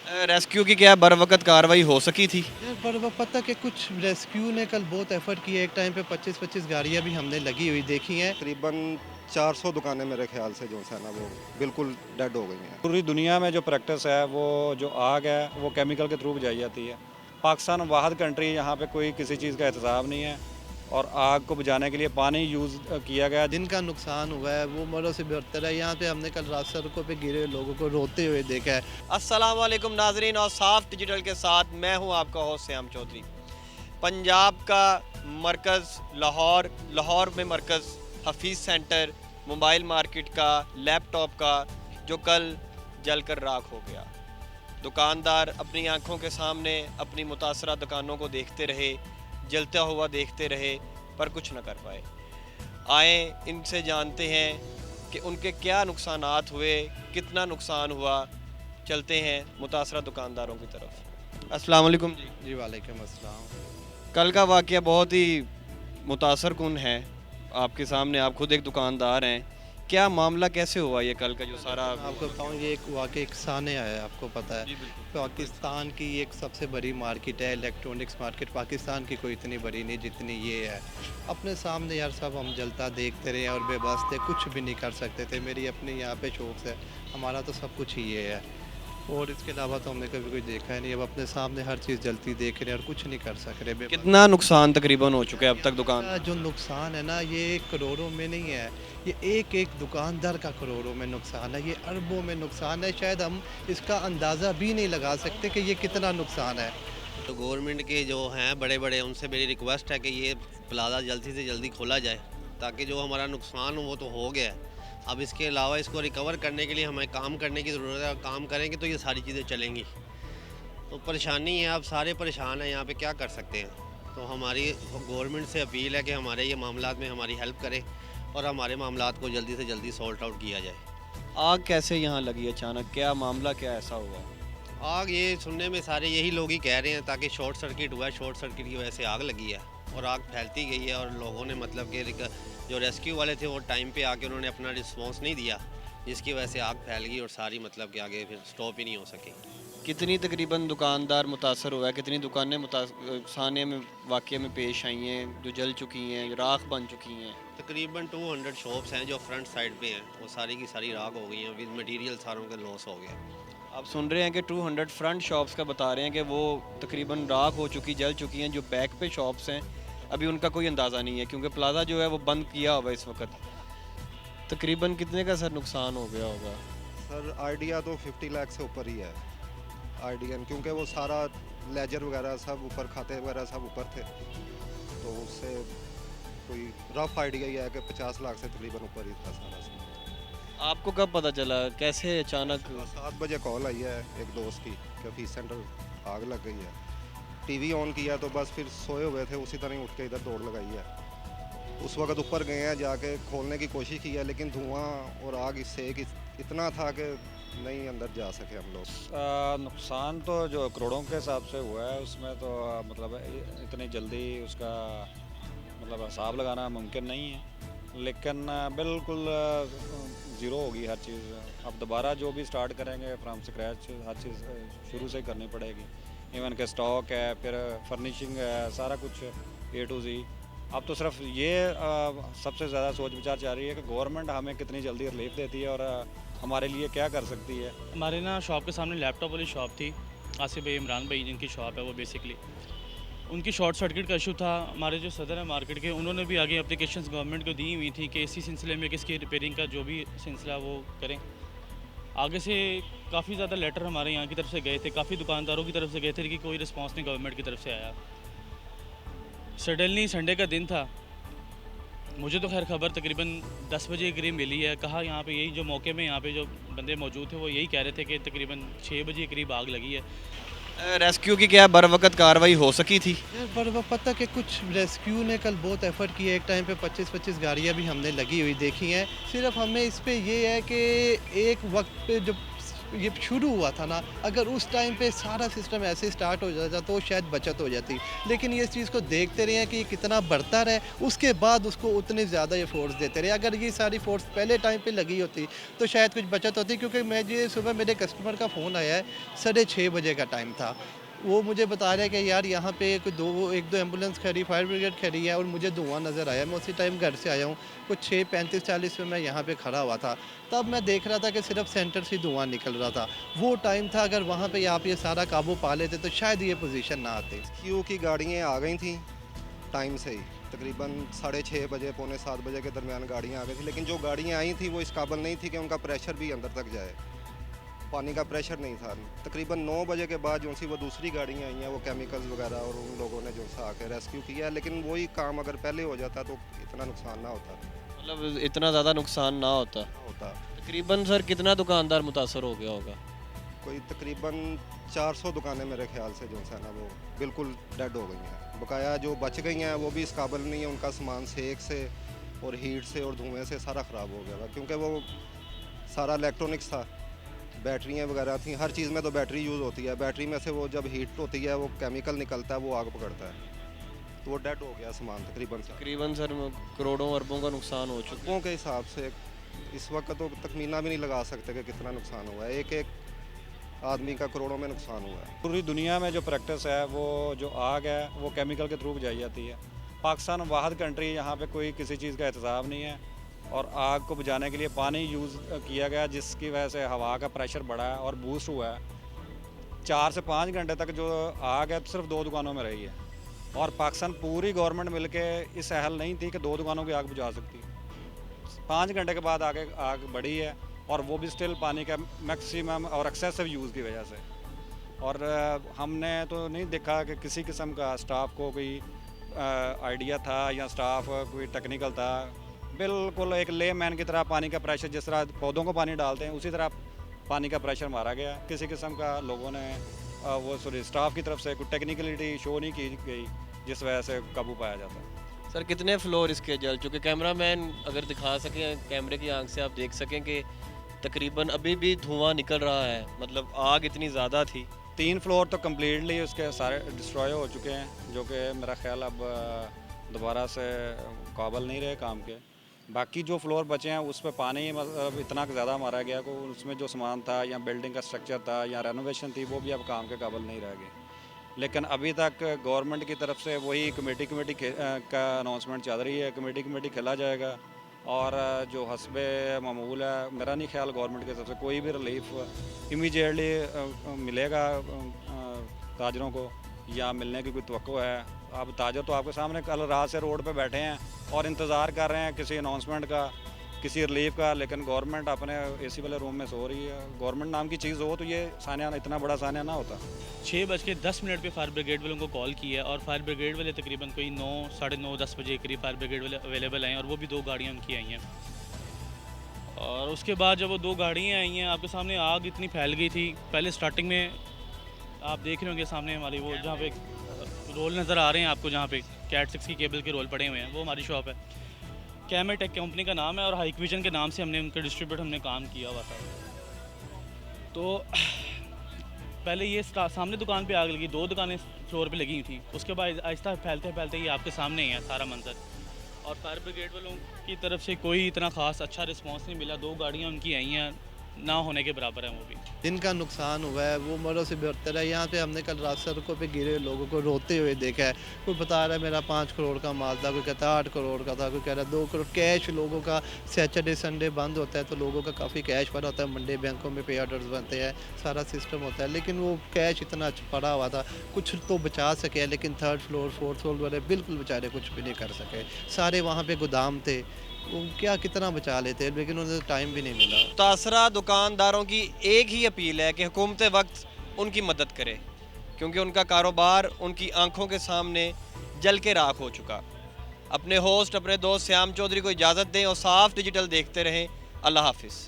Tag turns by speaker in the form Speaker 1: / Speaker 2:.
Speaker 1: Rescue की क्या बर वक्त कार्रवाई हो सकी थी?
Speaker 2: यार पर वो पता कि कुछ रेस्क्यू ने कल बहुत एफर्ट किया। एक टाइम पे 25-25 गाड़ियां भी हमने लगी हुई देखी हैं।
Speaker 3: तकरीबन 400 दुकानें मेरे ख्याल से जो है ना वो बिल्कुल डेड हो गई हैं।
Speaker 4: पूरी दुनिया में जो प्रैक्टिस है वो जो आग है वो केमिकल के थ्रू बुझाई जाती है। पाकिस्तान वाहद कंट्री है यहाँ पे कोई किसी चीज़ का एहतसाब नहीं है और आग को बुझाने के लिए पानी यूज़ किया गया।
Speaker 2: दिन का नुकसान हुआ है वो मरों से बेहतर है। यहाँ पे हमने कल रात सड़कों पे गिरे हुए लोगों को रोते हुए देखा है।
Speaker 1: अस्सलाम वालेकुम नाजरीन, और साफ डिजिटल के साथ मैं हूं आपका होस्ट श्याम चौधरी। पंजाब का मरकज़ लाहौर, लाहौर में मरकज़ हफीज़ सेंटर मोबाइल मार्केट का, लैपटॉप का, जो कल जलकर राख हो गया। दुकानदार अपनी आंखों के सामने अपनी मुतासरा दुकानों को देखते रहे, जलता हुआ देखते रहे, पर कुछ न कर पाए। आए इनसे जानते हैं कि उनके क्या नुकसानात हुए, कितना नुकसान हुआ। चलते हैं मुतासरा दुकानदारों की तरफ। अस्सलाम वालेकुम जी।
Speaker 2: जी वालेकुम अस्सलाम।
Speaker 1: कल का वाक़या बहुत ही मुतासर कुन है। आपके सामने, आप खुद एक दुकानदार हैं। क्या मामला कैसे हुआ ये कल का जो सारा?
Speaker 2: आपको बताऊँ ये एक वाकई एक सानिया है। आपको पता है
Speaker 1: जी बिल्कुल।
Speaker 2: पाकिस्तान की एक सबसे बड़ी मार्केट है इलेक्ट्रॉनिक्स मार्केट। पाकिस्तान की कोई इतनी बड़ी नहीं जितनी ये है। अपने सामने यार सब हम जलता देखते रहे और बेबस थे, कुछ भी नहीं कर सकते थे। मेरी अपनी यहाँ पे शौक है, हमारा तो सब कुछ ही ये है और इसके अलावा तो हमने कभी कोई देखा ही नहीं। अब अपने सामने हर चीज़ जलती देख रहे हैं और कुछ नहीं कर सक रहे।
Speaker 1: कितना नुकसान तकरीबन हो चुका है अब तक दुकान?
Speaker 2: जो नुकसान है ना ये करोड़ों में नहीं है, ये एक एक दुकानदार का करोड़ों में नुकसान है, ये अरबों में नुकसान है। शायद हम इसका अंदाज़ा भी नहीं लगा सकते कि ये कितना नुकसान है।
Speaker 5: तो गवर्नमेंट के जो हैं बड़े बड़े, उनसे मेरी रिक्वेस्ट है कि ये प्लाज़ा जल्दी से जल्दी खोला जाए, ताकि जो हमारा नुकसान वो तो हो गया है। अब इसके अलावा इसको रिकवर करने के लिए हमें काम करने की ज़रूरत है। काम करेंगे तो ये सारी चीज़ें चलेंगी। तो परेशानी है, आप सारे परेशान हैं यहाँ पे, क्या कर सकते हैं। तो हमारी गवर्नमेंट से अपील है कि हमारे ये मामलात में हमारी हेल्प करें और हमारे मामलात को जल्दी से जल्दी सॉल्ट आउट किया जाए।
Speaker 1: आग कैसे यहाँ लगी अचानक? क्या मामला, क्या ऐसा हुआ?
Speaker 5: आग ये सुनने में सारे यही लोग ही कह रहे हैं, ताकि शॉर्ट सर्किट हुआ है, शॉर्ट सर्किट की वजह से आग लगी है और आग फैलती गई है। और लोगों ने मतलब कि जो रेस्क्यू वाले थे वो टाइम पे आके उन्होंने अपना रिस्पॉन्स नहीं दिया, जिसकी वजह से आग फैल गई और सारी मतलब कि आगे फिर स्टॉप ही नहीं हो सकी।
Speaker 1: कितनी तकरीबन दुकानदार मुतासर हुआ है? कितनी दुकानें सानिया में वाक़ये में पेश आई हैं जो जल चुकी हैं, जो राख बन चुकी हैं?
Speaker 5: तकरीबन 200 शॉप्स हैं जो फ्रंट साइड पे हैं, वो सारी की सारी राख हो गई हैं, विद मटेरियल सारों का लॉस हो गया।
Speaker 1: आप सुन रहे हैं कि 200 फ्रंट शॉप्स का बता रहे हैं कि वो तकरीबन राख हो चुकी, जल चुकी हैं। जो बैक पे शॉप्स हैं अभी उनका कोई अंदाज़ा नहीं है, क्योंकि प्लाजा जो है वो बंद किया हुआ इस वक्त। तकरीबन कितने का सर नुकसान हो गया होगा?
Speaker 3: सर आइडिया तो 50 लाख से ऊपर ही है आइडिया, क्योंकि वो सारा लेजर वगैरह सब ऊपर, खाते वगैरह सब ऊपर थे। तो उससे कोई रफ आइडिया ही है कि 50 लाख से तकरीबन ऊपर ही था सारा सामान।
Speaker 1: आपको कब पता चला, कैसे अचानक?
Speaker 3: सुबह 7 बजे कॉल आई है एक दोस्त की कि ऑफिस सेंटर आग लग गई है। टीवी ऑन किया तो बस फिर सोए हुए थे, उसी तरह ही उठ के इधर दौड़ लगाई है। उस वक्त ऊपर गए हैं, जाके खोलने की कोशिश की है, लेकिन धुआं और आग इससे इतना था कि नहीं अंदर जा सके हम लोग।
Speaker 4: नुकसान तो जो करोड़ों के हिसाब से हुआ है उसमें तो मतलब इतनी जल्दी उसका मतलब हिसाब लगाना मुमकिन नहीं है, लेकिन बिल्कुल ज़ीरो होगी हर चीज़। अब दोबारा जो भी स्टार्ट करेंगे फ्राम स्क्रैच, हर चीज़ शुरू से ही करनी पड़ेगी। इवन के स्टॉक है, फिर फर्निशिंग है, सारा कुछ A to Z। अब तो सिर्फ ये सबसे ज़्यादा सोच विचार चाह रही है कि गवर्नमेंट हमें कितनी जल्दी रिलीफ देती है और हमारे लिए क्या कर सकती है।
Speaker 6: हमारे ना शॉप के सामने लैपटॉप वाली शॉप थी, आसिफ भाई, इमरान भाई जिनकी शॉप है, वो बेसिकली उनकी शॉर्ट सर्किट का इशू था। हमारे जो सदर है मार्केट के, उन्होंने भी आगे एप्लीकेशंस गवर्नमेंट को दी हुई थी कि इसी सिलसिले में किसकी रिपेयरिंग का जो भी सिलसिला वो करें। आगे से काफ़ी ज़्यादा लेटर हमारे यहाँ की तरफ से गए थे, काफ़ी दुकानदारों की तरफ से गए थे, लेकिन कोई रिस्पॉन्स नहीं गवर्नमेंट की तरफ से आया। सडनली संडे का दिन था, मुझे तो खैर खबर तकरीबन 10 बजे के करीब मिली है। कहा यहाँ पे यही जो मौके में यहाँ पे जो बंदे मौजूद थे वो यही कह रहे थे कि तकरीबन 6 बजे के करीब आग लगी है।
Speaker 1: रेस्क्यू की क्या बर वक्त कार्रवाई हो सकी थी?
Speaker 2: यार पर वो पता कि कुछ रेस्क्यू ने कल बहुत एफर्ट किया। एक टाइम पे 25-25 गाड़ियां भी हमने लगी हुई देखी हैं। सिर्फ हमें इस पे ये है कि एक वक्त पे जब ये शुरू हुआ था ना, अगर उस टाइम पे सारा सिस्टम ऐसे स्टार्ट हो जाता तो शायद बचत हो जाती। लेकिन ये इस चीज़ को देखते रहे हैं कि ये कितना बढ़ता रहे, उसके बाद उसको उतने ज़्यादा ये फोर्स देते रहे। अगर ये सारी फोर्स पहले टाइम पे लगी होती तो शायद कुछ बचत होती, क्योंकि मैं ये सुबह मेरे कस्टमर का फ़ोन आया है, 6:30 बजे का टाइम था। वो मुझे बता रहा है कि यार यहाँ पे एक दो एम्बुलेंस खड़ी, फायर ब्रिगेड खड़ी है और मुझे धुआं नज़र आया। मैं उसी टाइम घर से आया हूँ, कुछ 6:35-40 में मैं यहाँ पे खड़ा हुआ था। तब मैं देख रहा था कि सिर्फ सेंटर से धुआं निकल रहा था। वो टाइम था, अगर वहाँ पे आप ये सारा काबू पा लेते तो शायद ये पोजीशन ना आती।
Speaker 3: क्यू की गाड़ियाँ आ गई थी टाइम से ही, तकरीबन 6:30 बजे, पौने 7 बजे के दरमियान गाड़ियाँ आ गई थी। लेकिन जो गाड़ियाँ आई थी वो इस काबिल नहीं थी कि उनका प्रेशर भी अंदर तक जाए, पानी का प्रेशर नहीं था। तकरीबन 9 बजे के बाद जो सी वो दूसरी गाड़ियाँ आई हैं, वो केमिकल्स वगैरह और उन लोगों ने जो सा आके रेस्क्यू किया है। लेकिन वही काम अगर पहले हो जाता तो इतना नुकसान ना होता।
Speaker 1: मतलब इतना ज़्यादा नुकसान ना होता। तकरीबन सर कितना दुकानदार मुतासर हो गया होगा?
Speaker 3: कोई तकरीबन 400 दुकानें मेरे ख्याल से जो है ना वो बिल्कुल डेड हो गई हैं। बकाया जो बच गई हैं वो भी इस काबिल नहीं है, उनका सामान सेक से और हीट से और धुएँ से सारा ख़राब हो गया था, क्योंकि वो सारा इलेक्ट्रॉनिक्स था, बैटरियाँ वगैरह थी। हर चीज़ में तो बैटरी यूज़ होती है, बैटरी में से वो जब हीट होती है वो केमिकल निकलता है, वो आग पकड़ता है, तो वो डेड हो गया सामान
Speaker 1: तकरीबन सर करोड़ों अरबों का नुकसान हो चुका है।
Speaker 3: लोगों के हिसाब से इस वक्त तो तखमीना भी नहीं लगा सकते कि कितना नुकसान हुआ है। एक आदमी का करोड़ों में नुकसान हुआ है।
Speaker 4: पूरी दुनिया में जो प्रैक्टिस है, वो जो आग है वो केमिकल के थ्रू बुझाई जाती है। पाकिस्तान वाहिद कंट्री यहाँ पे कोई किसी चीज़ का एहतसाब नहीं है और आग को बुझाने के लिए पानी यूज़ किया गया, जिसकी वजह से हवा का प्रेशर बढ़ा है और बूस्ट हुआ है। 4 से 5 घंटे तक जो आग है सिर्फ 2 दुकानों में रही है और पाकिस्तान पूरी गवर्नमेंट मिलके इस अहल नहीं थी कि 2 दुकानों की आग बुझा सकती। 5 घंटे के बाद आगे आग बढ़ी है और वो भी स्टिल पानी का मैक्सिमम और एक्सेसिव यूज़ की वजह से। और हमने तो नहीं देखा कि किसी किस्म का स्टाफ को कोई आइडिया था या स्टाफ कोई टेक्निकल था। बिल्कुल एक ले मैन की तरह पानी का प्रेशर, जिस तरह पौधों को पानी डालते हैं उसी तरह पानी का प्रेशर मारा गया। किसी किस्म का लोगों ने स्टाफ की तरफ से कोई टेक्निकलिटी शो नहीं की गई जिस वजह से काबू पाया जाता है।
Speaker 1: सर कितने फ्लोर इसके जल चुके? कैमरामैन अगर दिखा सकें, कैमरे की आंख से आप देख सकें कि तकरीबन अभी भी धुआं निकल रहा है, मतलब आग इतनी ज़्यादा थी।
Speaker 4: 3 फ्लोर तो कम्प्लीटली उसके सारे डिस्ट्रॉय हो चुके हैं, जो कि मेरा ख्याल अब दोबारा से काबिल नहीं रहे काम के। बाकी जो फ्लोर बचे हैं उस पर पानी इतना ज़्यादा मारा गया कि उसमें जो सामान था या बिल्डिंग का स्ट्रक्चर था या रेनोवेशन थी वो भी अब काम के काबिल नहीं रह गए। लेकिन अभी तक गवर्नमेंट की तरफ से वही कमेटी का अनाउंसमेंट चल रही है। कमेटी खेला जाएगा और जो हस्बे मामूल है, मेरा नहीं ख्याल गवर्नमेंट की तरफ से कोई भी रिलीफ इमीडिएटली मिलेगा ताजरों को या मिलने की कोई तवक्को है। अब ताजर तो आपके सामने कल रात से रोड पे बैठे हैं और इंतज़ार कर रहे हैं किसी अनाउंसमेंट का, किसी रिलीफ का, लेकिन गवर्नमेंट अपने एसी वाले रूम में सो रही है। गवर्नमेंट नाम की चीज़ हो तो ये सानिया इतना बड़ा सानिया ना होता।
Speaker 6: 6:10 पे फायर ब्रिगेड वालों को कॉल किया और फायर ब्रिगेड वाले तकरीबन कोई 9, साढ़े 9, 10 बजे के करीब फायर ब्रिगेड वाले अवेलेबल आए और वो भी 2 गाड़ियाँ उनकी आई हैं। और उसके बाद जब वो 2 गाड़ियाँ आई हैं, आपके सामने आग इतनी फैल गई थी। पहले स्टार्टिंग में आप देख रहे होंगे सामने हमारी वो जहाँ पे रोल नज़र आ रहे हैं आपको, जहाँ पे कैट 6 की केबल के रोल पड़े हुए हैं, वो हमारी शॉप है। कैमेटेक कंपनी का नाम है और हाइक विजन के नाम से हमने उनका डिस्ट्रीब्यूटर हमने काम किया हुआ था। तो पहले ये सामने दुकान पे आग लगी, 2 दुकानें फ्लोर पे लगी हुई थी। उसके बाद आहिस्ता फैलते फैलते ये आपके सामने ही है सारा मंजर। और फायर ब्रिगेड वालों की तरफ से कोई इतना ख़ास अच्छा रिस्पांस नहीं मिला। 2 गाड़ियाँ उनकी आई हैं, ना होने के बराबर है वो भी।
Speaker 2: जिनका नुकसान हुआ है वो मरों से बेहतर है। यहाँ पे हमने कल रात सड़कों पे गिरे लोगों को रोते हुए देखा है। कोई बता रहा है मेरा 5 करोड़ का माल था, कोई कहता है 8 करोड़ का था, कोई कह रहा है 2 करोड़। कैश लोगों का सैटरडे संडे बंद होता है तो लोगों का काफ़ी कैश पड़ा होता है, मंडे बैंकों में पे ऑर्डर्स बनते हैं, सारा सिस्टम होता है। लेकिन वो कैश इतना पड़ा हुआ था, कुछ तो बचा सके, लेकिन 3rd फ्लोर 4th फ्लोर वाले बिल्कुल बेचारे कुछ भी नहीं कर सके। सारे वहाँ पर गोदाम थे, वो क्या कितना बचा लेते, लेकिन उन्हें टाइम भी नहीं मिला।
Speaker 1: मुतासरा दुकानदारों की एक ही अपील है कि हुकूमत वक्त उनकी मदद करे, क्योंकि उनका कारोबार उनकी आंखों के सामने जल के राख हो चुका। अपने होस्ट अपने दोस्त श्याम चौधरी को इजाज़त दें और साफ डिजिटल देखते रहें। अल्लाह हाफिज़।